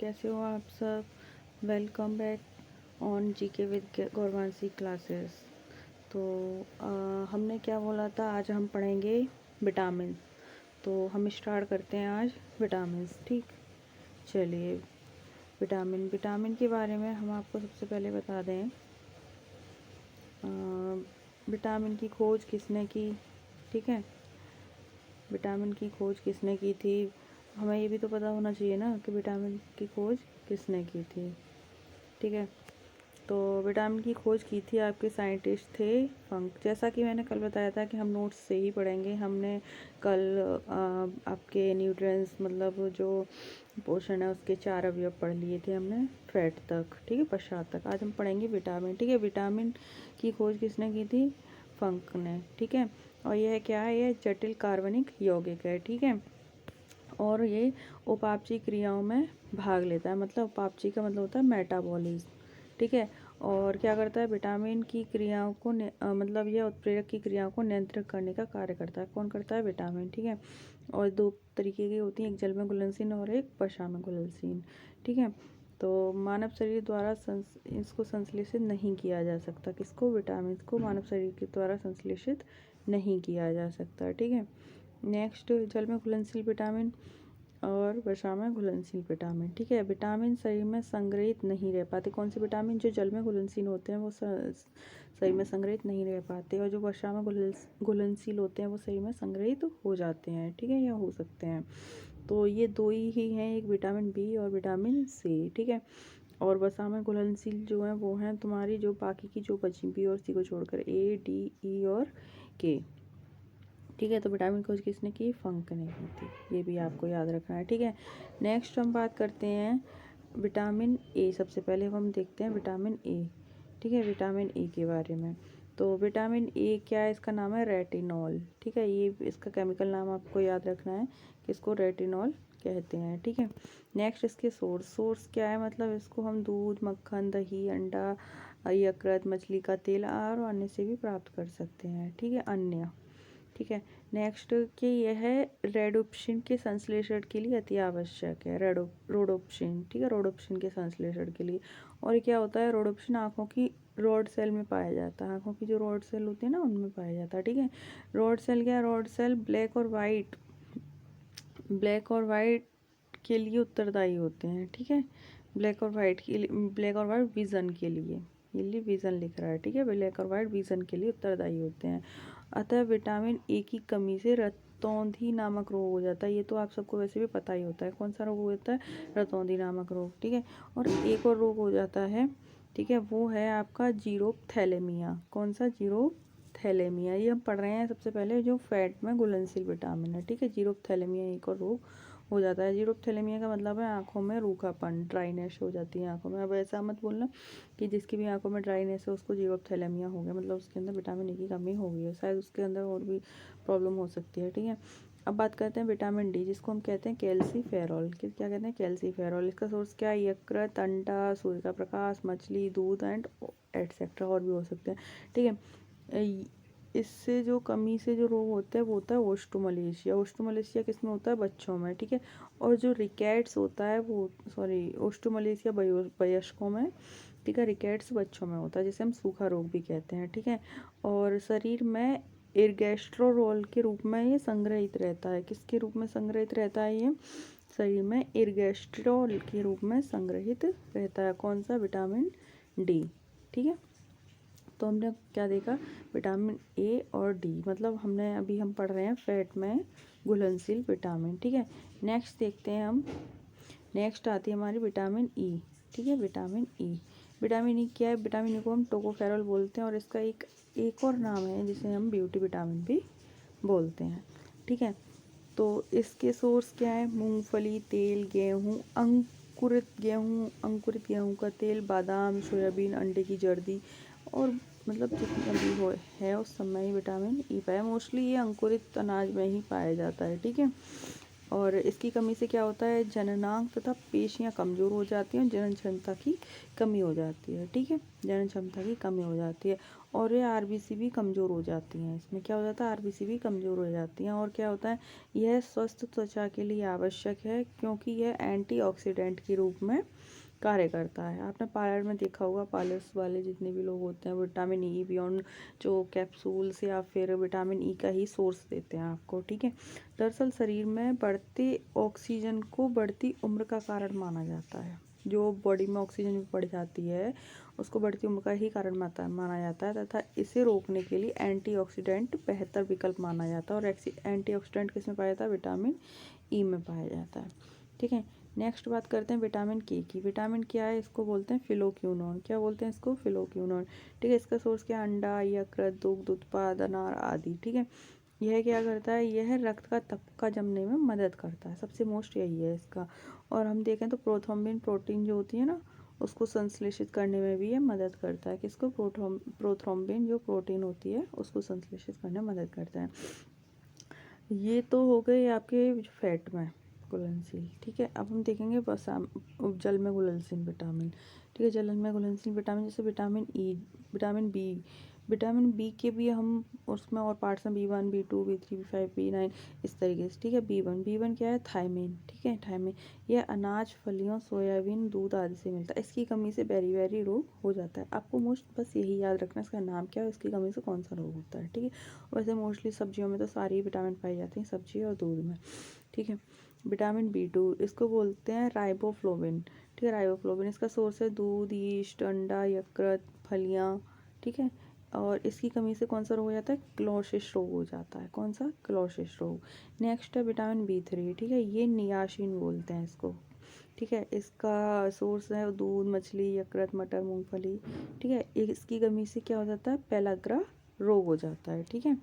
कैसे हो आप सब। Welcome back on GK with Gauravanshi classes. तो हमने क्या बोला था, आज हम पढ़ेंगे विटामिन। तो हम स्टार्ट करते हैं आज विटामिन। ठीक, चलिए विटामिन के बारे में हम आपको सबसे पहले बता दें। विटामिन की खोज किसने की? ठीक है, विटामिन की खोज किसने की थी? हमें ये भी तो पता होना चाहिए ना कि विटामिन की खोज किसने की थी। ठीक है, तो विटामिन की खोज की थी आपके साइंटिस्ट थे फंक। जैसा कि मैंने कल बताया था कि हम नोट्स से ही पढ़ेंगे। हमने कल आपके न्यूट्रिएंट्स मतलब जो पोषण है उसके 4 अवयव पढ़ लिए थे हमने, फैट तक। ठीक है, पश्चात तक। आज हम पढ़ेंगे विटामिन। ठीक है, विटामिन की खोज किसने की थी? फंक ने। ठीक है, और यह क्या है? यह जटिल कार्बनिक यौगिक है। ठीक है, और ये उपापचयी क्रियाओं में भाग लेता है। मतलब उपापचयी का मतलब होता है मेटाबॉलिज्म। ठीक है, और क्या करता है? विटामिन की क्रियाओं को मतलब यह उत्प्रेरक की क्रियाओं को नियंत्रित करने का कार्य करता है। कौन करता है? विटामिन। ठीक है, और 2 तरीके की होती हैं, एक जल में घुलनशील और एक वसा में घुलनशील। ठीक है, तो मानव शरीर द्वारा इसको संश्लेषित नहीं किया जा सकता। किसको? विटामिन को मानव शरीर के द्वारा संश्लेषित नहीं किया जा सकता। ठीक है, नेक्स्ट, जल में घुलनशील विटामिन और वसा में घुलनशील विटामिन। ठीक है, विटामिन शरीर में संग्रहित नहीं रह पाते। कौन से विटामिन? जो जल में घुलनशील होते हैं वो शरीर में संग्रहित नहीं रह पाते, और जो वसा में घुलनशील होते हैं वो शरीर में संग्रहित हो जाते हैं। ठीक है, या हो सकते हैं। तो ये 2 ही हैं, एक विटामिन बी और विटामिन सी। ठीक है, और वसा में घुलनशील जो है वो हैं तुम्हारी जो बाकी की जो बची, बी और सी को छोड़कर, ए, डी, ई और के। ठीक है, तो विटामिन खोज किसने की? फंक ने की थी। ये भी आपको याद रखना है। ठीक है, नेक्स्ट हम बात करते हैं विटामिन ए। सबसे पहले हम देखते हैं विटामिन ए। ठीक है, विटामिन ए के बारे में। तो विटामिन ए क्या है? इसका नाम है रेटिनॉल। ठीक है, ये इसका केमिकल नाम आपको याद रखना है कि इसको रेटिनॉल कहते हैं। ठीक है, नेक्स्ट इसके सोर्स क्या है? मतलब इसको हम दूध, मक्खन, दही, अंडा, यकृत, मछली का तेल और अन्य से भी प्राप्त कर सकते हैं। ठीक है, अन्य। ठीक है, नेक्स्ट कि यह रेडोप्सिन के संश्लेषण के लिए अति आवश्यक है। रोडोप्सिन। ठीक है, रोडोप्सिन के संश्लेषण के लिए। और क्या होता है? रोडोप्सिन आँखों की रॉड सेल में पाया जाता है। आँखों की जो रॉड सेल होती है ना, उनमें पाया जाता है। ठीक है, रॉड सेल क्या है? रॉड सेल ब्लैक और वाइट के लिए उत्तरदायी होते हैं। ठीक है, ब्लैक और वाइट विज़न के लिए, ये विज़न लिख रहा है। ठीक है, ब्लैक और वाइट विज़न के लिए उत्तरदायी होते हैं। अतः विटामिन ए की कमी से रतौंधी नामक रोग हो जाता है। ये तो आप सबको वैसे भी पता ही होता है। कौन सा रोग होता है? रतौंधी नामक रोग। ठीक है, और एक और रोग हो जाता है। ठीक है, वो है आपका जीरोथैलेमिया। कौन सा? जीरोथैलेमिया। ये हम पढ़ रहे हैं सबसे पहले, जो फैट में घुलनशील विटामिन है। ठीक है, जीरोथैलेमिया एक और रोग हो जाता है। जीरोथैलेमिया का मतलब है आंखों में रूखापन, ड्राइनेस हो जाती है आंखों में। अब ऐसा मत बोलना कि जिसकी भी आंखों में ड्राइनेस है उसको जीरोथैलेमिया हो गया, मतलब उसके अंदर विटामिन ए की कमी हो गई है। शायद उसके अंदर और भी प्रॉब्लम हो सकती है। ठीक है, अब बात करते हैं विटामिन डी, जिसको हम कहते हैं कैल्सीफेरॉल। क्या कहते हैं? कैल्सीफेरॉल। इसका सोर्स क्या है? यकृत, अंडा, सूर्य का प्रकाश, मछली, दूध एंड एटसेट्रा, और भी हो सकते हैं। ठीक है, इससे जो कमी से जो रोग होता है वो होता है ओस्टोमलेशिया। ओस्टोमलेशिया किस में होता है? बच्चों में। ठीक है, और जो रिकेट्स होता है वो, ओस्टोमलेशिया वयस्कों में। ठीक है, रिकेट्स बच्चों में होता है, जिसे हम सूखा रोग भी कहते हैं। ठीक है, और शरीर में इर्गेस्ट्रोल के रूप में ये संग्रहित रहता है। किसके रूप में संग्रहित रहता है? ये शरीर में इर्गेस्ट्रोल के रूप में संग्रहित रहता है। कौन सा? Vitamin D. ठीक है, तो हमने क्या देखा? विटामिन ए और डी, मतलब हम पढ़ रहे हैं फैट में घुलनशील विटामिन। ठीक है, नेक्स्ट देखते हैं हम। नेक्स्ट आती है हमारी विटामिन ई। ठीक है, विटामिन ई। विटामिन ई क्या है? विटामिन ई को हम टोकोफेरॉल बोलते हैं, और इसका एक और नाम है जिसे हम ब्यूटी विटामिन भी बोलते हैं। ठीक है, तो इसके सोर्स क्या है? मूंगफली, तेल, अंकुरित गेहूं का तेल, बादाम, सोयाबीन, अंडे की जर्दी, और मतलब जितना भी है उस समय विटामिन ई पाया। मोस्टली ये अंकुरित अनाज में ही पाया जाता है। ठीक है, और इसकी कमी से क्या होता है, जननांग तथा पेशियां कमज़ोर हो जाती हैं, जनन क्षमता की कमी हो जाती है। ठीक है, जनन क्षमता की कमी हो जाती है और ये आरबीसी भी कमज़ोर हो जाती हैं। इसमें क्या हो जाता है, आरबीसी भी कमज़ोर हो जाती हैं। और क्या होता है, यह स्वस्थ त्वचा के लिए आवश्यक है क्योंकि यह एंटीऑक्सीडेंट के रूप में कार्य करता है। आपने पार्लर में देखा होगा, पार्लर्स वाले जितने भी लोग होते हैं विटामिन ई बियॉन्ड जो कैप्सूल्स या फिर विटामिन ई का ही सोर्स देते हैं आपको। ठीक है, दरअसल शरीर में बढ़ते ऑक्सीजन को बढ़ती उम्र का कारण माना जाता है। जो बॉडी में ऑक्सीजन बढ़ जाती है उसको बढ़ती उम्र का ही कारण माना जाता है तथा इसे रोकने के लिए एंटीऑक्सीडेंट बेहतर विकल्प माना जाता है। और एंटीऑक्सीडेंट किस में पाया जाता है, विटामिन ई में पाया जाता है। ठीक है, नेक्स्ट बात करते हैं विटामिन के की। विटामिन क्या है, इसको बोलते हैं फिलोक्यूनोन। क्या बोलते हैं इसको, फिलोक्यूनोन। ठीक है, इसका सोर्स क्या है, अंडा, यकृत, दुग्ध उत्पाद, अनार आदि। ठीक है, यह क्या करता है, यह रक्त का तबका जमने में मदद करता है, सबसे मोस्ट यही है इसका। और हम देखें तो प्रोथ्रोम्बिन प्रोटीन जो होती है ना, उसको संश्लेषित करने में भी ये मदद करता है। किसको, प्रोथ्रोम्बिन जो प्रोटीन होती है उसको संश्लेषित करने में मदद करता है। ये तो हो गए आपके फैट में घुलनशील। ठीक है, अब हम देखेंगे बस जल में घुलनशील विटामिन। ठीक है, जल में घुलनशील विटामिन जैसे विटामिन ई, विटामिन बी के भी हम उसमें और पार्ट्स हैं, B1 B2 B3 B5 B9 इस तरीके से। ठीक है, बी वन क्या है, थायमिन। ठीक है, थायमिन यह अनाज, फलियों, सोयाबीन, दूध आदि से मिलता है। इसकी कमी से बेरी रोग हो जाता है। आपको मोस्ट बस यही याद रखना इसका नाम क्या है, इसकी कमी से कौन सा रोग होता है। ठीक है, वैसे मोस्टली सब्जियों में तो सारी विटामिन पाई जाती हैं, सब्जी और दूध में। ठीक है, विटामिन B2 इसको बोलते हैं राइबोफ्लोविन। ठीक है, राइबोफ्लोविन इसका सोर्स है दूध, यीस्ट, अंडा, यकृत, फलियाँ। ठीक है, और इसकी कमी से कौन सा रोग हो जाता है, क्लोसिस रोग हो जाता है। कौन सा, क्लोसिस रोग। नेक्स्ट है विटामिन B3। ठीक है, ये नियासिन बोलते हैं इसको। ठीक है, इसका सोर्स है दूध, मछली, यकृत, मटर, मूंगफली। ठीक है, इसकी कमी से क्या हो जाता है, पेलाग्रा रोग हो जाता है। ठीक है,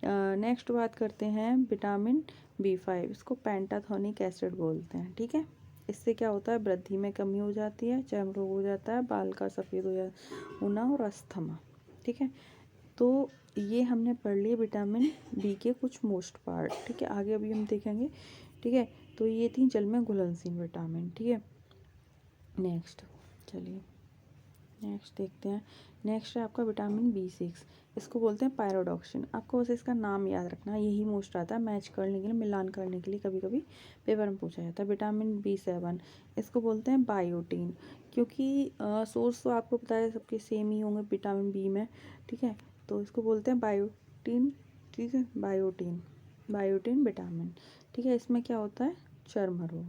नेक्स्ट बात करते हैं विटामिन B5, इसको पेंटाथोनिक एसिड बोलते हैं। ठीक है, इससे क्या होता है, वृद्धि में कमी हो जाती है, चर्म रोग हो जाता है, बाल का सफ़ेद होना और अस्थमा। ठीक है, तो ये हमने पढ़ लिए विटामिन बी के कुछ मोस्ट पार्ट। ठीक है, आगे अभी हम देखेंगे। ठीक है, तो ये थी जल में घुलनशील विटामिन। ठीक है, नेक्स्ट चलिए नेक्स्ट देखते हैं। नेक्स्ट है आपका विटामिन B6, इसको बोलते हैं पायरोडॉक्सिन। आपको बस इसका नाम याद रखना, यही मोस्ट आता है मैच करने के लिए, मिलान करने के लिए कभी कभी पेपर में पूछा जाता है। विटामिन B7 इसको बोलते हैं बायोटीन, क्योंकि सोर्स तो आपको पता है सबके सेम ही होंगे विटामिन बी में। ठीक है, तो इसको बोलते हैं बायोटीन। ठीक है, बायोटीन विटामिन। ठीक है, इसमें क्या होता है, चर्म रोग।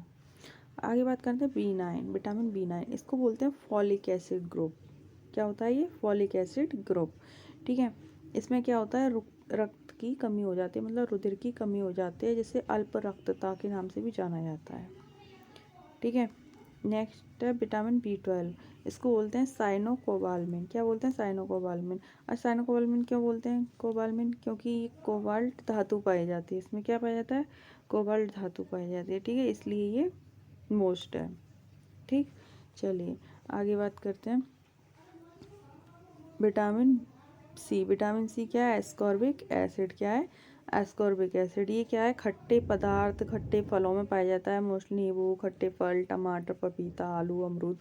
आगे बात करते हैं B9, विटामिन B9 इसको बोलते हैं फॉलिक एसिड ग्रुप। क्या होता है ये, फॉलिक एसिड ग्रुप। ठीक है, इसमें क्या होता है, रक्त की कमी हो जाती है, मतलब रुधिर की कमी हो जाती है, जिसे अल्प रक्तता के नाम से भी जाना जाता है। ठीक है, नेक्स्ट है विटामिन B12, इसको बोलते हैं साइनोकोबाल्मिन। क्या बोलते हैं, साइनोकोबाल्मिन। और साइनोकोबाल्मिन क्यों बोलते हैं कोबाल्मिन, क्योंकि कोबाल्ट धातु पाई जाती है, इसमें क्या पाया जाता है, कोबाल्ट धातु पाई जाती है। ठीक है, इसलिए ये मोस्ट है। ठीक, चलिए आगे बात करते हैं विटामिन सी क्या है, एस्कॉर्बिक एसिड। क्या है, एस्कॉर्बिक एसिड। ये क्या है, खट्टे पदार्थ, खट्टे फलों में पाया जाता है, मोस्टली नींबू, खट्टे फल, टमाटर, पपीता, आलू, अमरूद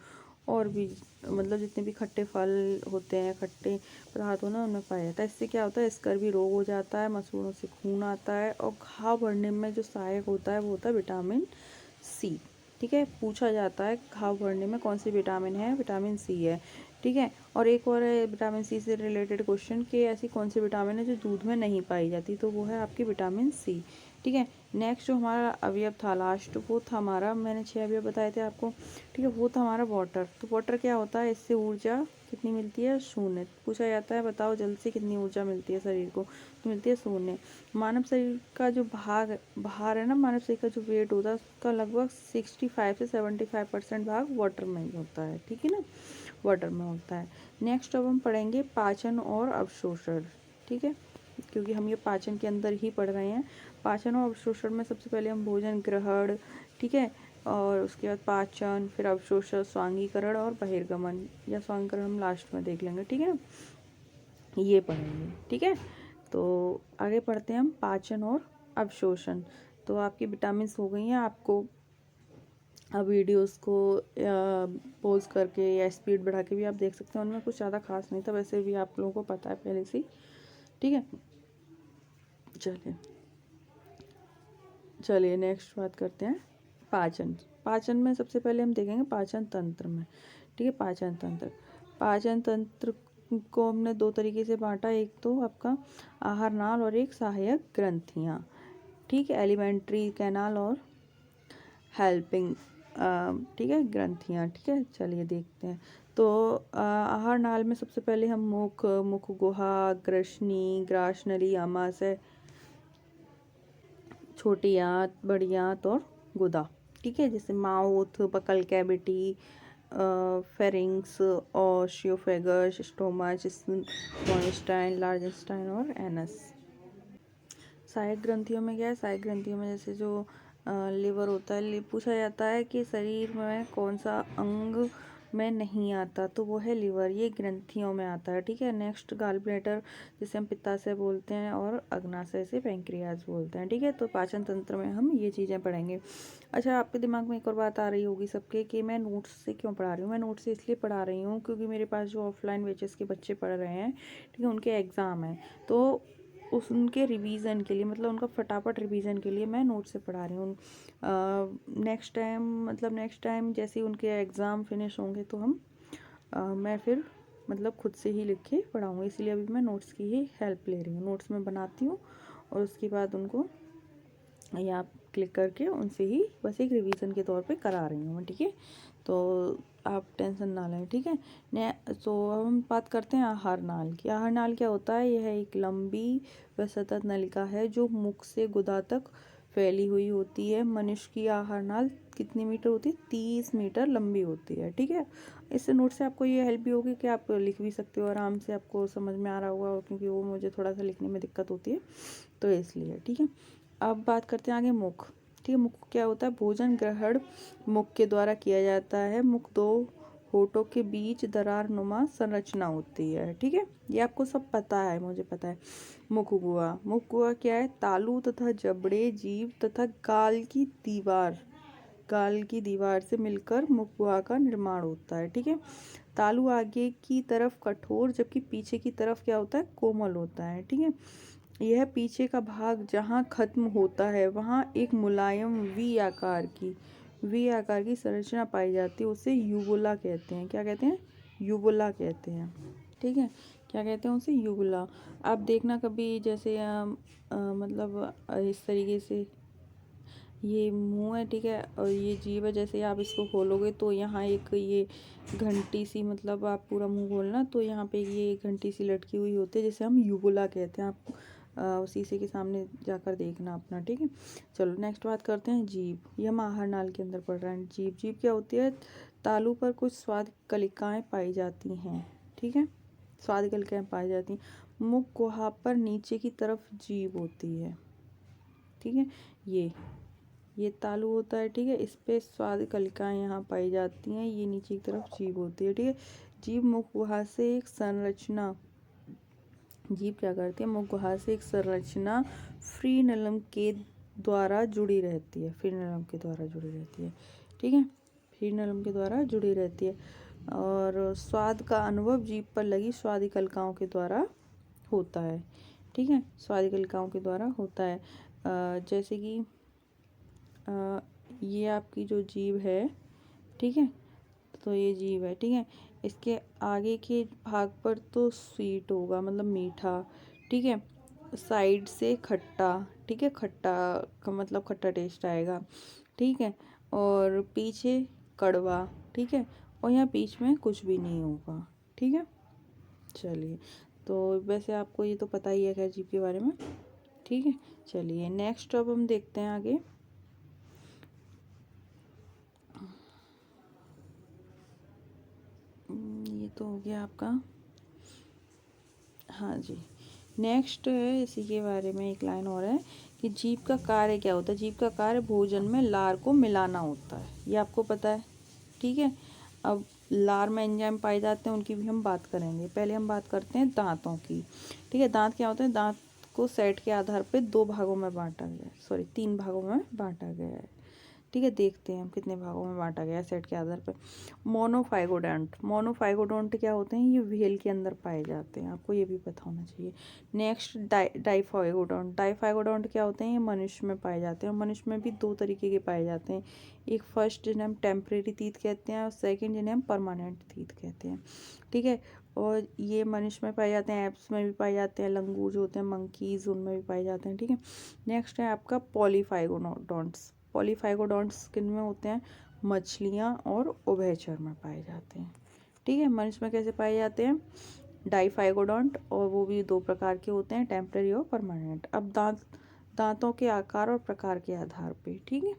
और भी मतलब जितने भी खट्टे फल होते हैं, खट्टे पदार्थ हो ना, उनमें पाया जाता है। इससे क्या होता है, स्कर्वी रोग हो जाता है, मसूड़ों से खून आता है और घाव भरने में जो सहायक होता है वो होता है विटामिन सी। ठीक है, पूछा जाता है घाव भरने में कौन सी विटामिन है, विटामिन सी है। ठीक है, और एक और है विटामिन सी से रिलेटेड क्वेश्चन कि ऐसी कौन सी विटामिन है जो दूध में नहीं पाई जाती, तो वो है आपकी विटामिन सी। ठीक है, नेक्स्ट जो हमारा अवयव था लास्ट, वो था हमारा, मैंने 6 अवयव बताए थे आपको। ठीक है, वो था हमारा वाटर। तो वाटर क्या होता है, इससे ऊर्जा कितनी मिलती है, शून्य। पूछा जाता है बताओ जल से कितनी ऊर्जा मिलती है शरीर को, तो मिलती है शून्य। मानव शरीर का जो भार है ना, मानव शरीर का जो वेट होता है उसका लगभग 65 से 75% भाग वाटर में ही होता है। ठीक है ना, वाटर में होता है। नेक्स्ट अब हम पढ़ेंगे पाचन और अवशोषण। ठीक है, क्योंकि हम ये पाचन के अंदर ही पढ़ रहे हैं। पाचन और अवशोषण में सबसे पहले हम भोजन ग्रहण, ठीक है, और उसके बाद पाचन, फिर अवशोषण, स्वांगीकरण और बहिर्गमन, या स्वांगीकरण हम लास्ट में देख लेंगे। ठीक है, ये पढ़ेंगे। ठीक है, तो आगे पढ़ते हैं हम पाचन और अवशोषण। तो आपकी विटामिन्स हो गई हैं। आपको आप वीडियोस को पॉज करके या स्पीड बढ़ा के भी आप देख सकते हैं, उनमें कुछ ज़्यादा खास नहीं था, वैसे भी आप लोगों को पता है पहले से ही। ठीक है, चलिए चलिए नेक्स्ट बात करते हैं पाचन। पाचन में सबसे पहले हम देखेंगे पाचन तंत्र में। ठीक है, पाचन तंत्र। पाचन तंत्र को हमने दो तरीके से बांटा, एक तो आपका आहार नाल और एक सहायक ग्रंथियाँ। ठीक है, एलिमेंट्री कैनाल और हेल्पिंग ठीक है ग्रंथियाँ। ठीक है, चलिए देखते हैं। तो आहार नाल में सबसे पहले हम मुख गुहा, ग्रसनी, ग्रासनली, आमाशय, छोटी आंत, बड़ी आंत और गुदा। ठीक है, जैसे mouth, buccal cavity, pharynx, oesophagus, stomach, small intestine, large intestine और एनस। सहायक ग्रंथियों में क्या है? सहायक ग्रंथियों में जैसे जो लिवर होता है, पूछा जाता है कि शरीर में कौन सा अंग में नहीं आता, तो वो है लिवर, ये ग्रंथियों में आता है। ठीक है, नेक्स्ट गॉल ब्लैडर जिसे हम पित्ताशय बोलते हैं और अग्नाशय से पैंक्रियाज बोलते हैं। ठीक है, तो पाचन तंत्र में हम ये चीज़ें पढ़ेंगे। अच्छा, आपके दिमाग में एक और बात आ रही होगी सबके कि मैं नोट्स से क्यों पढ़ा रही हूँ। मैं नोट्स से इसलिए पढ़ा रही हूँ क्योंकि मेरे पास जो ऑफलाइन बैचेस के बच्चे पढ़ रहे हैं, ठीक है, उनके एग्ज़ाम हैं, तो उनके रिवीजन के लिए, मतलब उनका फटाफट रिवीजन के लिए मैं नोट से पढ़ा रही हूँ। नेक्स्ट टाइम जैसे ही उनके एग्ज़ाम फिनिश होंगे तो मैं फिर मतलब खुद से ही लिख के पढ़ाऊँगी, इसलिए अभी मैं नोट्स की ही हेल्प ले रही हूँ। नोट्स में बनाती हूँ और उसके बाद उनको यहाँ क्लिक करके उनसे ही बस एक रिवीजन के तौर पे करा रही हूँ मैं। ठीक है, तो आप टेंशन ना लें। ठीक है, तो अब हम बात करते हैं आहार नाल की। आहार नाल क्या होता है? यह एक लंबी व सतत नलिका है जो मुख से गुदा तक फैली हुई होती है। मनुष्य की आहार नाल कितनी मीटर होती है? 30 मीटर लंबी होती है। ठीक है, इस नोट से आपको ये हेल्प भी होगी कि आप लिख भी सकते हो आराम से, आपको समझ में आ रहा होगा, क्योंकि वो मुझे थोड़ा सा लिखने में दिक्कत होती है, तो इसलिए। ठीक है, अब बात करते हैं आगे मुख। ठीक है, मुख क्या होता है? भोजन ग्रहण मुख के द्वारा किया जाता है। मुख दो होठों के बीच दरार नुमा संरचना होती है। ठीक है, ये आपको सब पता है, मुझे पता है। मुख गुहा। मुख गुहा क्या है? तालू तथा जबड़े, जीभ तथा गाल की दीवार से मिलकर मुख गुहा का निर्माण होता है। ठीक है, तालू आगे की तरफ कठोर जबकि पीछे की तरफ क्या होता है? कोमल होता है। ठीक है, यह पीछे का भाग जहाँ खत्म होता है वहाँ एक मुलायम वी आकार की संरचना पाई जाती है, उसे यूबुला कहते हैं। क्या कहते हैं? यूबुला कहते हैं। ठीक है, क्या कहते हैं उसे? यूबुला। आप देखना कभी जैसे मतलब इस तरीके से ये मुंह है, ठीक है, और ये जीभ है, जैसे आप इसको खोलोगे तो यहाँ एक ये घंटी सी, मतलब आप पूरा मुंह खोलना तो यहाँ पे ये घंटी सी लटकी हुई होती है, जिसे हम यूबुला कहते हैं। आप शीशे के सामने जाकर देखना अपना। ठीक है, चलो नेक्स्ट बात करते हैं जीभ। ये हम आहार नाल के अंदर पढ़ रहे हैं। जीभ क्या होती है? तालू पर कुछ स्वाद कलिकाएँ पाई जाती हैं। ठीक है, स्वाद कलिकाएँ पाई जाती हैं। मुख गुहा पर नीचे की तरफ जीभ होती है। ठीक है, ये तालु होता है। ठीक है, इस पे स्वाद कलिकाएँ यहाँ पाई जाती हैं, ये नीचे की तरफ जीभ होती है। ठीक है, जीभ मुख गुहा से एक संरचना जीभ क्या करती है? मुख गुहा से एक संरचना फ्रीनलम के द्वारा जुड़ी रहती है। ठीक है, फ्रीनलम के द्वारा जुड़ी रहती है और स्वाद का अनुभव जीभ पर लगी स्वादिकलिकाओं के द्वारा होता है। ठीक है, स्वादिकलिकाओं के द्वारा होता है। जैसे कि ये आपकी जो जीभ है, ठीक है, तो ये जीभ है। ठीक है, इसके आगे के भाग पर तो स्वीट होगा, मतलब मीठा। ठीक है, साइड से खट्टा। ठीक है, खट्टा का मतलब खट्टा टेस्ट आएगा। ठीक है, और पीछे कड़वा। ठीक है, और यहाँ बीच में कुछ भी नहीं होगा। ठीक है, चलिए, तो वैसे आपको ये तो पता ही है खैर जीभ के बारे में। ठीक है, चलिए नेक्स्ट अब हम देखते हैं आगे। ये तो हो गया आपका। हाँ जी, नेक्स्ट है इसी के बारे में एक लाइन और है कि जीभ का कार्य क्या होता है। जीभ का कार्य भोजन में लार को मिलाना होता है, ये आपको पता है। ठीक है, अब लार में एंजाइम पाए जाते हैं, उनकी भी हम बात करेंगे। पहले हम बात करते हैं दांतों की। ठीक है, दांत क्या होते हैं? दांत इसको सेट के आधार पे 2 भागों में बांटा गया है, सॉरी 3 भागों में बांटा गया है। ठीक है, देखते हैं हम कितने भागों में बांटा गया है सेट के आधार पर। मोनोफाइगोडोंट, मोनोफाइगोडोंट क्या होते हैं, ये व्हेल के अंदर पाए जाते हैं, आपको ये भी पता होना चाहिए। नेक्स्ट डाइफाइगोडोंट, डाइफाइगोडोंट क्या होते हैं, ये मनुष्य में पाए जाते हैं, और मनुष्य में भी 2 तरीके के पाए जाते हैं। एक फर्स्ट जिन्हें हम टेम्परेरी तीत कहते हैं, और सेकेंड जिन्हें हम परमानेंट तीत कहते हैं। ठीक है, और ये मनुष्य में पाए जाते हैं, एप्स में भी पाए जाते हैं, लंगूर जो होते हैं मंकीज उनमें भी पाए जाते हैं। ठीक है, नेक्स्ट है आपका पॉलीफाइगोडोंट्स। पॉलीफाइगोडोंट्स किन में होते हैं, मछलियाँ और उभयचर में पाए जाते हैं। ठीक है, मनुष्य में कैसे पाए जाते हैं, डाइफाइगोडोंट, और वो भी 2 प्रकार के होते हैं, टेम्परेरी और परमानेंट। अब दांतों के आकार और प्रकार के आधार पे। ठीक है,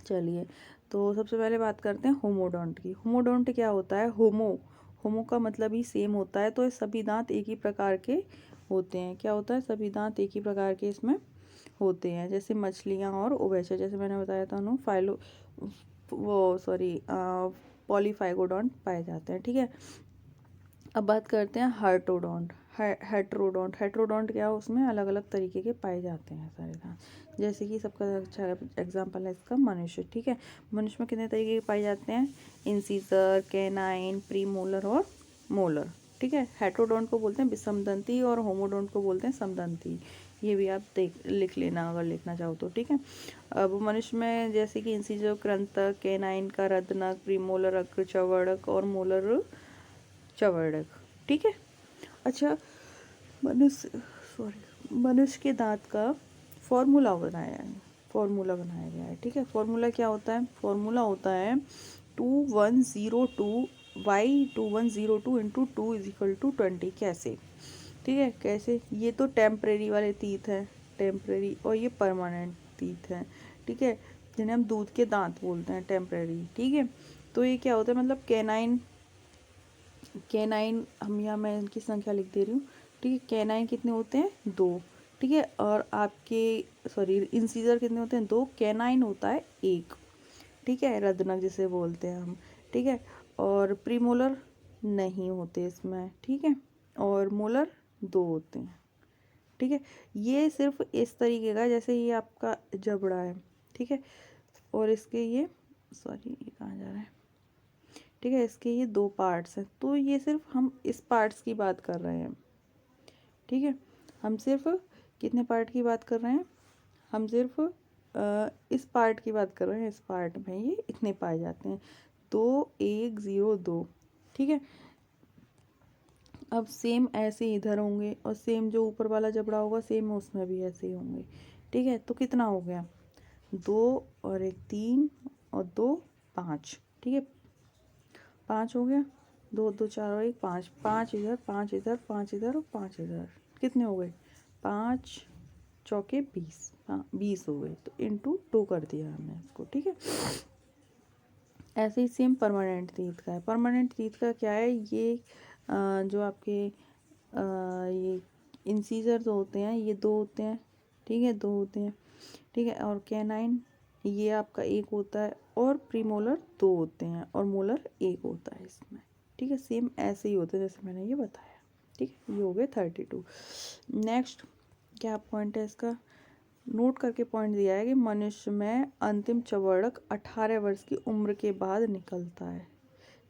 चलिए तो सबसे पहले बात करते हैं होमोडोंट की। होमोडोंट क्या होता है, होमो का मतलब ही सेम होता है, तो ये सभी दांत एक ही प्रकार के होते हैं। क्या होता है, सभी दांत एक ही प्रकार के इसमें होते हैं, जैसे मछलियाँ और उभयचर, जैसे मैंने बताया था उन्होंने पॉलीफाइगोडोंट पाए जाते हैं। ठीक है, अब बात करते हैं हार्टोडोंट। हेट्रोडोंट क्या है, उसमें अलग अलग तरीके के पाए जाते हैं सारे दांत, जैसे कि सबका अच्छा एग्जांपल है इसका मनुष्य। ठीक है, मनुष्य में कितने तरीके के पाए जाते हैं, इंसीजर, कैनाइन, प्रीमोलर और मोलर। ठीक है, हेट्रोडोंट को बोलते हैं विषमदंती और होमोडोंट को बोलते हैं समदंती। ये भी आप लिख लेना अगर लिखना चाहो तो। ठीक है, अब मनुष्य में जैसे कि इंसीजर कृंतक, कैनाइन का रदनक, प्रीमोलर अग्रचवर्णक और मोलर चवर्णक। ठीक है, अच्छा मनुष्य के दांत का फॉर्मूला बनाया गया है। ठीक है, फॉर्मूला क्या होता है, फॉर्मूला होता है 2102 इंटू 2 = 20। कैसे, ठीक है, कैसे, ये तो टेम्परेरी वाले तीत है, टेम्परेरी, और ये परमानेंट तीत है। ठीक है, जिन्हें हम दूध के दांत बोलते हैं, टेम्परेरी। ठीक है, तो ये क्या होता है, मतलब कैनाइन हम यहाँ मैं इनकी संख्या लिख दे रही हूँ। ठीक है, कैनाइन कितने होते हैं, 2। ठीक है, और आपके इंसीजर कितने होते हैं, 2। कैनाइन होता है 1। ठीक है, रदनक जिसे बोलते हैं हम। ठीक है, और प्रीमोलर नहीं होते इसमें। ठीक है, और मोलर 2 होते हैं। ठीक है, ये सिर्फ इस तरीके का, जैसे ये आपका जबड़ा है। ठीक है, और इसके ये कहाँ जा रहा है, ठीक है, इसके ये 2 पार्ट्स हैं, तो ये सिर्फ हम इस पार्ट्स की बात कर रहे हैं। ठीक है, हम सिर्फ कितने पार्ट की बात कर रहे हैं, हम सिर्फ इस पार्ट की बात कर रहे हैं, इस पार्ट में ये इतने पाए जाते हैं, 2 1 0 2। ठीक है, अब सेम ऐसे इधर होंगे, और सेम जो ऊपर वाला जबड़ा होगा सेम उसमें भी ऐसे ही होंगे। ठीक है, तो कितना हो गया, 2 और 1 3 और 2 5। ठीक है, 5 हो गया, 2 2 4 और 1 5, 5 इधर 5 इधर 5 इधर और 5 इधर, कितने हो गए, 5 चौके 20, हाँ 20 हो गए, तो इंटू 2 कर दिया हमने इसको। ठीक है, ऐसे ही सेम परमानेंट तीत का है। परमानेंट तीत का क्या है, ये जो आपके ये इंसीजर जो होते हैं ये 2 होते हैं। ठीक है, 2 होते हैं। ठीक है, और कैनाइन ये आपका 1 होता है, और प्रीमोलर 2 होते हैं, और मोलर 1 होता है इसमें। ठीक है, सेम ऐसे ही होते हैं जैसे मैंने ये बताया। ठीक है, ये हो गए 32। नेक्स्ट क्या पॉइंट है इसका, नोट करके पॉइंट दिया है कि मनुष्य में अंतिम चवर्णक 18 वर्ष की उम्र के बाद निकलता है,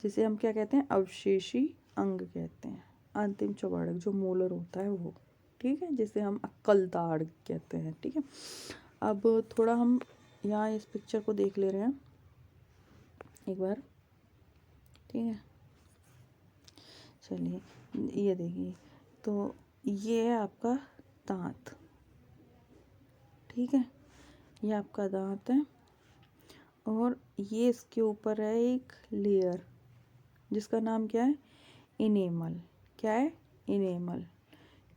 जिसे हम क्या कहते हैं, अवशेषी अंग कहते हैं। अंतिम चवर्णक जो मोलर होता है वो। ठीक है, जिसे हम अक्कलदाढ़ कहते हैं। ठीक है, अब थोड़ा हम यहाँ इस पिक्चर को देख ले रहे हैं एक बार। ठीक है, चलिए ये देखिए, तो ये है आपका दांत। ठीक है, ये आपका दांत है, और ये इसके ऊपर है एक लेयर जिसका नाम क्या है, इनेमल। क्या है, इनेमल।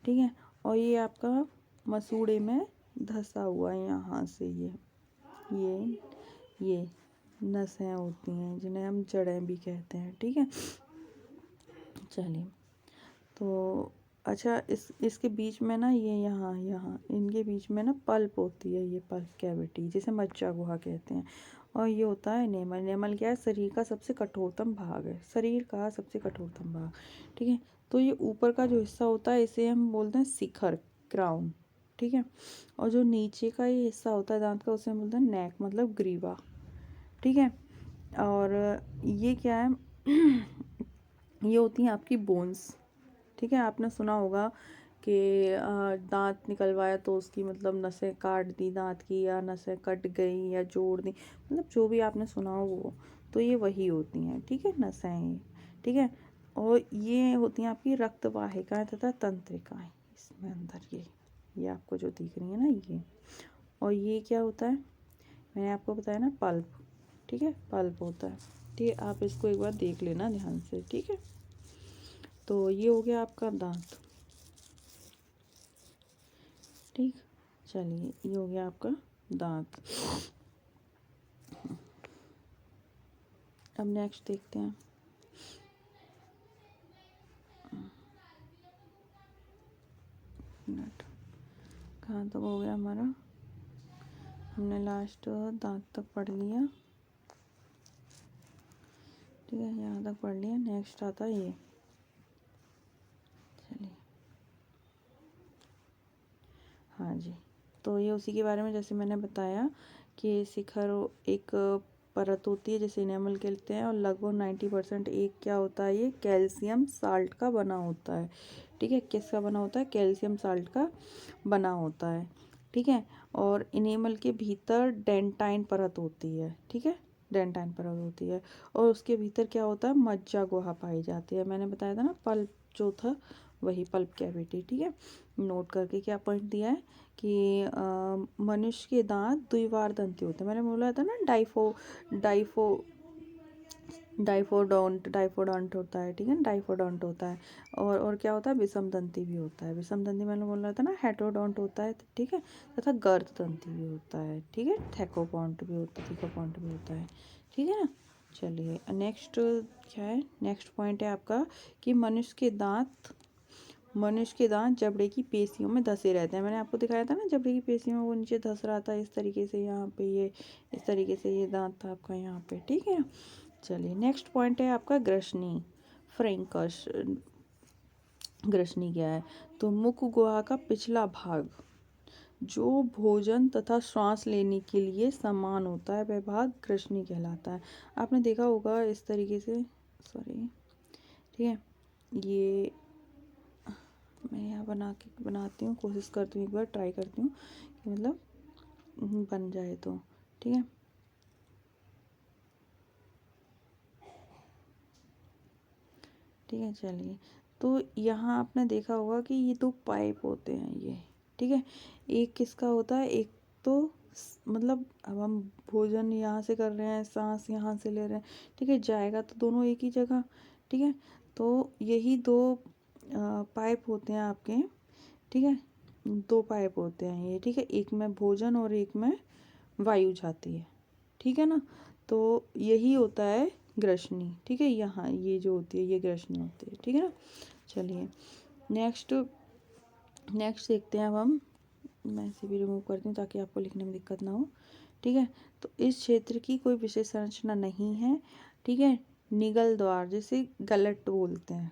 ठीक है, और ये आपका मसूड़े में धंसा हुआ है यहाँ से, ये नसें होती हैं जिन्हें हम जड़ें भी कहते हैं। ठीक है, चलिए तो अच्छा, इसके बीच में ना ये यहाँ इनके बीच में ना पल्प होती है, ये पल्प कैविटी जिसे मज्जा गुहा कहते हैं, और ये होता है नेमल। नेमल क्या है, शरीर का सबसे कठोरतम भाग है, शरीर का सबसे कठोरतम भाग। ठीक है, तो ये ऊपर का जो हिस्सा होता है इसे हम बोलते हैं शिखर, क्राउन, ठीक है। और जो नीचे का ये हिस्सा होता है दांत का उसे हम बोलते हैं नेक, मतलब ग्रीवा, ठीक है। और ये क्या है ये होती हैं आपकी बोन्स, ठीक है। आपने सुना होगा कि दांत निकलवाया तो उसकी मतलब नसें काट दी दांत की, या नसें कट गई या जोड़ दी, मतलब जो भी आपने सुना हो वो, तो ये वही होती हैं, ठीक है, नसें ये, ठीक है। और ये होती हैं आपकी रक्तवाहिकाएं तथा तंत्रिकाएं, इसमें अंदर ये आपको जो दिख रही है ना ये। और ये क्या होता है, मैंने आपको बताया ना पल्प, ठीक है, पल्प होता है, ठीक है। आप इसको एक बार देख लेना ध्यान से, ठीक है। तो ये हो गया आपका दांत, ठीक। चलिए ये हो गया आपका दांत। अब नेक्स्ट देखते हैं, मिनट कहाँ तक हो गया हमारा, हमने लास्ट दांत तक पढ़ लिया, ठीक है, यहाँ तक पढ़ लिया। नेक्स्ट आता है ये, चलिए, हाँ जी। तो ये उसी के बारे में, जैसे मैंने बताया कि शिखर एक परत होती है जिसे इनेमल कहते हैं, और लगभग 90% एक क्या होता है, ये कैल्शियम साल्ट का बना होता है, ठीक है। किसका बना होता है, कैल्शियम साल्ट का बना होता है, ठीक है। और इनेमल के भीतर डेंटाइन परत होती है, ठीक है, डेंटाइन परत होती है। और उसके भीतर क्या होता है, मज्जा गुहा पाई जाती है। मैंने बताया था ना पल्प जो था वही पल्प कैविटी, ठीक है। नोट करके क्या पॉइंट दिया है कि मनुष्य के दांत द्विवारदंती होते हैं। मैंने बोला था ना डाइफो डाइफोडोंट होता है, ठीक है, डाइफोडोंट होता है। और क्या होता है, विषम दंती भी होता है। विषम दंती मैंने बोल रहा था ना, हेटेरोडोंट होता है, ठीक है, तथा गर्द दंती भी होता है, ठीक है, थैकोपॉन्ट भी होता है, ठीक है ना। चलिए नेक्स्ट क्या है, नेक्स्ट पॉइंट है आपका कि मनुष्य के दांत जबड़े की पेशियों में धंसे रहते हैं। मैंने आपको दिखाया था ना जबड़े की पेशियों में वो नीचे धंस रहा था, इस तरीके से यहाँ पे ये, इस तरीके से ये दांत था आपका यहाँ पे, ठीक है। चलिए नेक्स्ट पॉइंट है आपका ग्रसनी, फ्रैंकस। ग्रसनी क्या है, तो मुख गुहा का पिछला भाग जो भोजन तथा श्वास लेने के लिए समान होता है, वह भाग ग्रसनी कहलाता है। आपने देखा होगा इस तरीके से, सॉरी, ठीक है, ये मैं यहाँ बनाती हूँ, कोशिश करती हूँ, एक बार ट्राई करती हूँ कि मतलब बन जाए तो, ठीक है। ठीक है, चलिए, तो यहाँ आपने देखा होगा कि ये दो पाइप होते हैं ये, ठीक है। एक किसका होता है, एक तो मतलब अब हम भोजन यहाँ से कर रहे हैं, सांस यहाँ से ले रहे हैं, ठीक है, जाएगा तो दोनों एक ही जगह, ठीक है। तो यही दो पाइप होते हैं आपके, ठीक है, दो पाइप होते हैं ये, ठीक है, एक में भोजन और एक में वायु जाती है, ठीक है ना। तो यही होता है ग्रसनी, ठीक है, यहाँ ये जो होती है ये ग्रसनी होती है, ठीक है ना। चलिए नेक्स्ट नेक्स्ट देखते हैं अब हम, मैं इसे भी रिमूव करती हूँ ताकि आपको लिखने में दिक्कत ना हो, ठीक है। तो इस क्षेत्र की कोई विशेष संरचना नहीं है, ठीक है। निगल द्वार जिसे गलट बोलते हैं,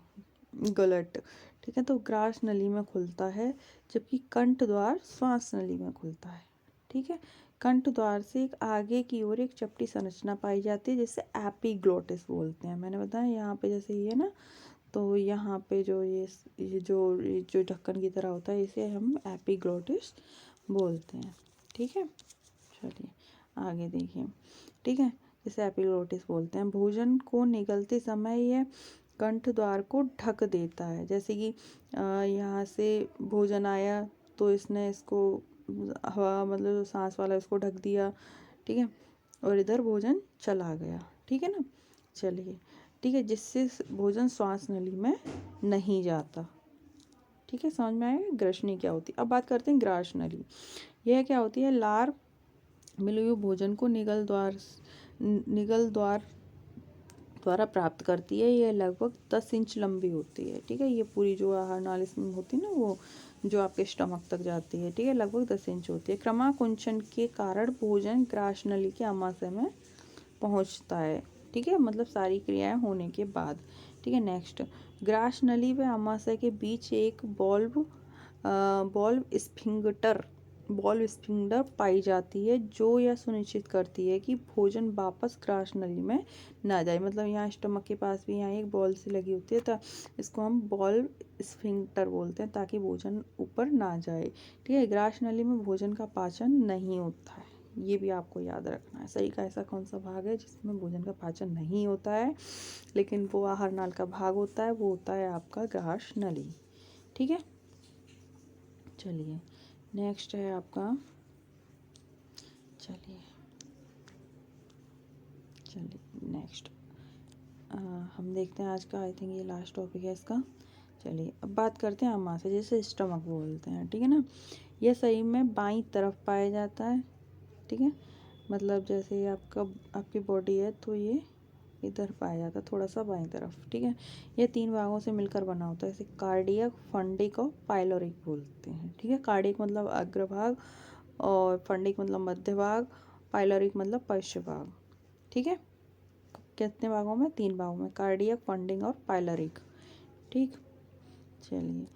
गलट, ठीक है, तो ग्रास नली में खुलता है, जबकि कंठ द्वार श्वास नली में खुलता है, ठीक है। कंठ द्वार से एक आगे की ओर एक चपटी संरचना पाई जाती है जिसे एपिग्लोटिस बोलते हैं। मैंने बताया यहाँ पे जैसे ये ना, तो यहाँ पे जो ये जो ढक्कन की तरह होता है इसे हम एपिग्लोटिस बोलते हैं, ठीक है। चलिए आगे देखिए, ठीक है, जिसे एपिग्लोटिस बोलते हैं। भोजन को निगलते समय यह कंठ द्वार को ढक देता है, जैसे कि यहाँ से भोजन आया तो इसने इसको हवा मतलब जो सांस वाला उसको ढक दिया, ठीक है, और इधर भोजन चला गया, ठीक है ना। चलिए, ठीक है, जिससे भोजन श्वास नली में नहीं जाता, ठीक है, समझ में आएगा ग्रसनी क्या होती है। अब बात करते हैं ग्रास नली। यह क्या होती है, लार मिले हुए भोजन को निगल द्वार द्वारा प्राप्त करती है। यह लगभग 10 इंच लंबी होती है, ठीक है। ये पूरी जो आहार नाली में होती है ना, वो जो आपके स्टमक तक जाती है, ठीक है, लगभग 10 इंच होती है। क्रमाकुंचन के कारण भोजन ग्रास नली के आमाशय में पहुंचता है, ठीक है, मतलब सारी क्रियाएं होने के बाद, ठीक है। नेक्स्ट, ग्रास नली व आमाशय के बीच एक बॉल्व स्फिंक्टर पाई जाती है जो यह सुनिश्चित करती है कि भोजन वापस ग्रास नली में ना जाए। मतलब यहाँ स्टमक के पास भी यहाँ एक बॉल सी लगी होती है, तो इसको हम बॉल्व स्फिंक्टर बोलते हैं, ताकि भोजन ऊपर ना जाए। ठीक है, ग्रास नली में भोजन का पाचन नहीं होता है, ये भी आपको याद रखना है। सही का ऐसा कौन सा भाग है जिसमें भोजन का पाचन नहीं होता है, लेकिन वो आहार नाल का भाग होता है, वो होता है आपका ग्रास नली। ठीक है, चलिए नेक्स्ट है आपका, चलिए नेक्स्ट हम देखते हैं आज का, आई थिंक ये लास्ट टॉपिक है इसका। चलिए अब बात करते हैं अम्मा से, जैसे स्टमक बोलते हैं। ठीक है ना, यह सही में बाईं तरफ पाया जाता है। ठीक है, मतलब जैसे आपकी बॉडी है तो ये इधर पाया जाता है, थोड़ा सा बाईं तरफ। ठीक है, ये 3 भागों से मिलकर बना होता है, इसे कार्डियक, फंडिक और पाइलोरिक बोलते हैं। ठीक है, कार्डियक मतलब अग्रभाग, और फंडिक मतलब मध्य भाग, पाइलोरिक मतलब पश्च भाग। ठीक है, कितने भागों में? 3 भागों में, कार्डियक, फंडिंग और पाइलोरिक। ठीक, चलिए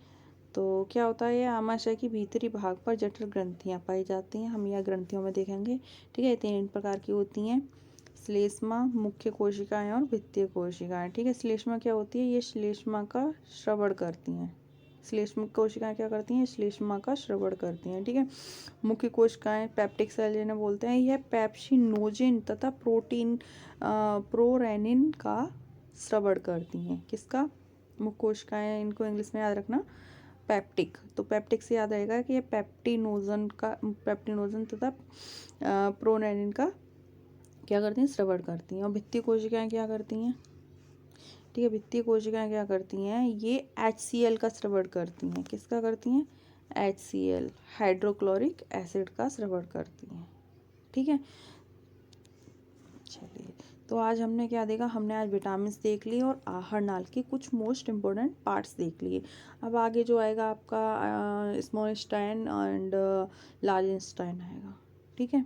तो क्या होता है, ये आमाशय की भीतरी भाग पर जठर ग्रंथियां पाई जाती हैं, हम यह ग्रंथियों में देखेंगे। ठीक है, 3 प्रकार की होती हैं, श्लेष्मा, मुख्य कोशिकाएं और भित्तीय कोशिकाएं। ठीक है, श्लेष्मा क्या होती है, ये श्लेष्मा का श्रवण करती हैं। श्लेष्मा कोशिकाएं क्या करती हैं? श्लेष्मा का श्रवण करती हैं। ठीक है, मुख्य कोशिकाएं पेप्टिक सेल जिन्हें बोलते हैं, यह पेप्सिनोजेन तथा प्रोरेनिन का श्रवण करती हैं। किसका? मुख्य कोशिकाएं, इनको इंग्लिश में याद रखना, पेप्टिक। तो पेप्टिक से याद रहेगा कि ये पेप्टिनोजन तथा प्रोरेनिन का क्या करती हैं? श्रवण करती हैं। और भित्तीय कोशिकाएं क्या करती हैं? ठीक है, भित्तीय कोशिकाएं क्या करती हैं? ये HCl का श्रवण करती हैं। किसका करती हैं? HCl, हाइड्रोक्लोरिक एसिड का श्रवण करती हैं। ठीक है, चलिए तो आज हमने क्या देखा? हमने आज विटामिन देख लिए और आहार नाल के कुछ मोस्ट इम्पोर्टेंट पार्ट्स देख लिए। अब आगे जो आएगा आपका small intestine and large intestine आएगा। ठीक है,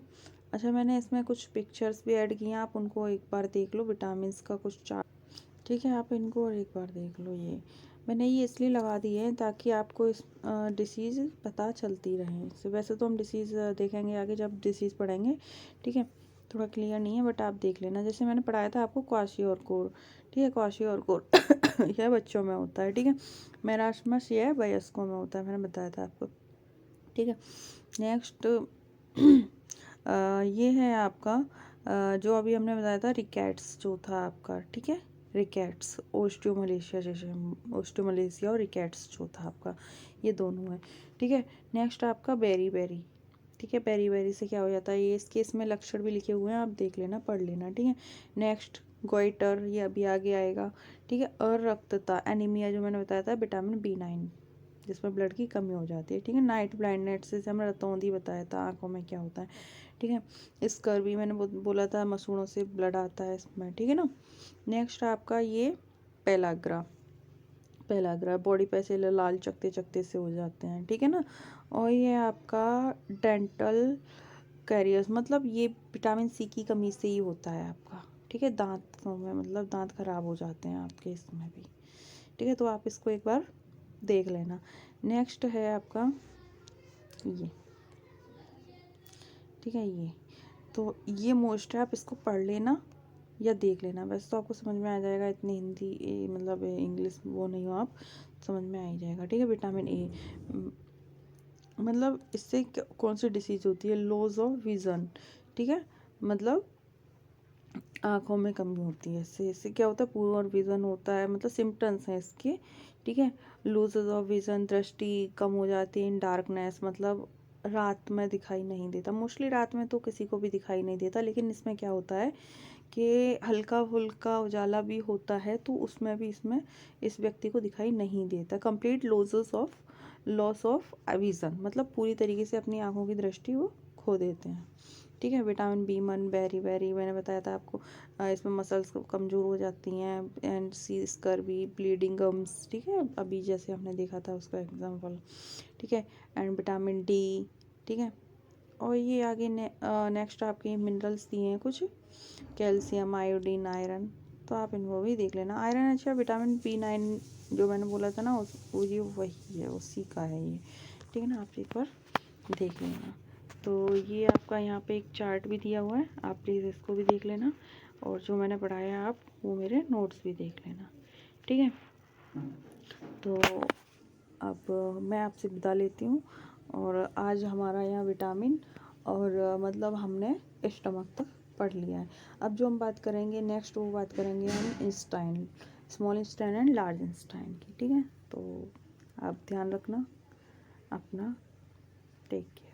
अच्छा मैंने इसमें कुछ पिक्चर्स भी ऐड किए हैं, आप उनको एक बार देख लो, विटामिन का कुछ चार्ट। ठीक है, आप इनको और एक बार देख लो। ये मैंने ये इसलिए लगा दिए हैं ताकि आपको इस डिसीज़ पता चलती रहे। वैसे तो हम डिसीज़ देखेंगे आगे जब डिसीज़ पढ़ेंगे। ठीक है, थोड़ा क्लियर नहीं है बट आप देख लेना। जैसे मैंने पढ़ाया था आपको क्वाशियोरकोर। ठीक है, क्वाशियोरकोर यह बच्चों में होता है। ठीक है, मेरास्मस यह वयस्कों में होता है, मैंने बताया था आपको। ठीक है, नेक्स्ट ये है आपका जो अभी हमने बताया था, रिकेट्स जो था आपका। ठीक है, रिकेट्स, ओस्टियोमलेशिया, जैसे ओस्टियोमलेशिया और रिकेट्स जो था आपका, ये दोनों है। ठीक है, नेक्स्ट आपका बेरी। ठीक है, बेरी से क्या हो जाता है, ये इसके इसमें लक्षण भी लिखे हुए हैं, आप देख लेना, पढ़ लेना। ठीक है, नेक्स्ट गोइटर, ये अभी आगे आएगा। ठीक है, अरक्तता, एनीमिया जो मैंने बताया था, विटामिन B9 जिसमें ब्लड की कमी हो जाती है। ठीक है, नाइट ब्लाइंडनेस जैसे हमने रतौंधी बताया था, आंखों में क्या होता है। ठीक है, स्कर्वी मैंने बोला था, मसूड़ों से ब्लड आता है इसमें। ठीक है ना, नेक्स्ट आपका ये पेलाग्रा बॉडी पे ऐसे लाल चकते से हो जाते हैं। ठीक है ना, और ये आपका डेंटल कैरियर्स, मतलब ये विटामिन C की कमी से ही होता है आपका। ठीक है, दांतों में, मतलब दांत खराब हो जाते हैं आपके इसमें भी। ठीक है, तो आप इसको एक बार देख लेना। नेक्स्ट है आपका ये। ठीक है, ये तो ये मोस्ट है, आप इसको पढ़ लेना या देख लेना, वैसे तो आपको समझ में आ जाएगा, इतनी हिंदी मतलब इंग्लिश वो नहीं हो, आप समझ में आ ही जाएगा। ठीक है, विटामिन A मतलब इससे कौन सी डिसीज होती है? Loss of vision. ठीक है, मतलब आँखों में कमी होती है, इससे क्या होता है? पुअर विज़न होता है, मतलब सिम्टम्स हैं इसके। ठीक है, लूजेस ऑफ विज़न, दृष्टि कम हो जाती है, डार्कनेस मतलब रात में दिखाई नहीं देता, मोस्टली रात में तो किसी को भी दिखाई नहीं देता, लेकिन इसमें क्या होता है कि हल्का फुल्का उजाला भी होता है, तो उसमें भी इसमें इस व्यक्ति को दिखाई नहीं देता। कंप्लीट लॉस ऑफ विज़न, मतलब पूरी तरीके से अपनी आँखों की दृष्टि वो खो देते हैं। ठीक है, विटामिन B1 बेरी मैंने बताया था आपको, इसमें मसल्स कमज़ोर हो जाती हैं, and C scurvy, bleeding gums. ठीक है, अभी जैसे हमने देखा था उसका एग्जाम्पल। ठीक है, एंड विटामिन D। ठीक है, और ये आगे नेक्स्ट आपके मिनरल्स दिए हैं कुछ, कैल्शियम, आयोडीन, आयरन, तो आप इनको भी देख लेना। आयरन अच्छा, विटामिन B9 जो मैंने बोला था ना, वो ये वही है, उसी का है ये। ठीक है ना, आप एक बार देख लेना। तो ये आपका यहाँ पे एक चार्ट भी दिया हुआ है, आप प्लीज़ इसको भी देख लेना, और जो मैंने पढ़ाया आप वो मेरे नोट्स भी देख लेना, ठीक है। तो अब मैं आपसे विदा लेती हूँ, और आज हमारा यहाँ विटामिन और मतलब हमने स्टमक तक पढ़ लिया है। अब जो हम बात करेंगे नेक्स्ट, वो बात करेंगे हम Einstein, small Einstein and large Einstein की, ठीक है। तो आप ध्यान रखना अपना, टेक केयर।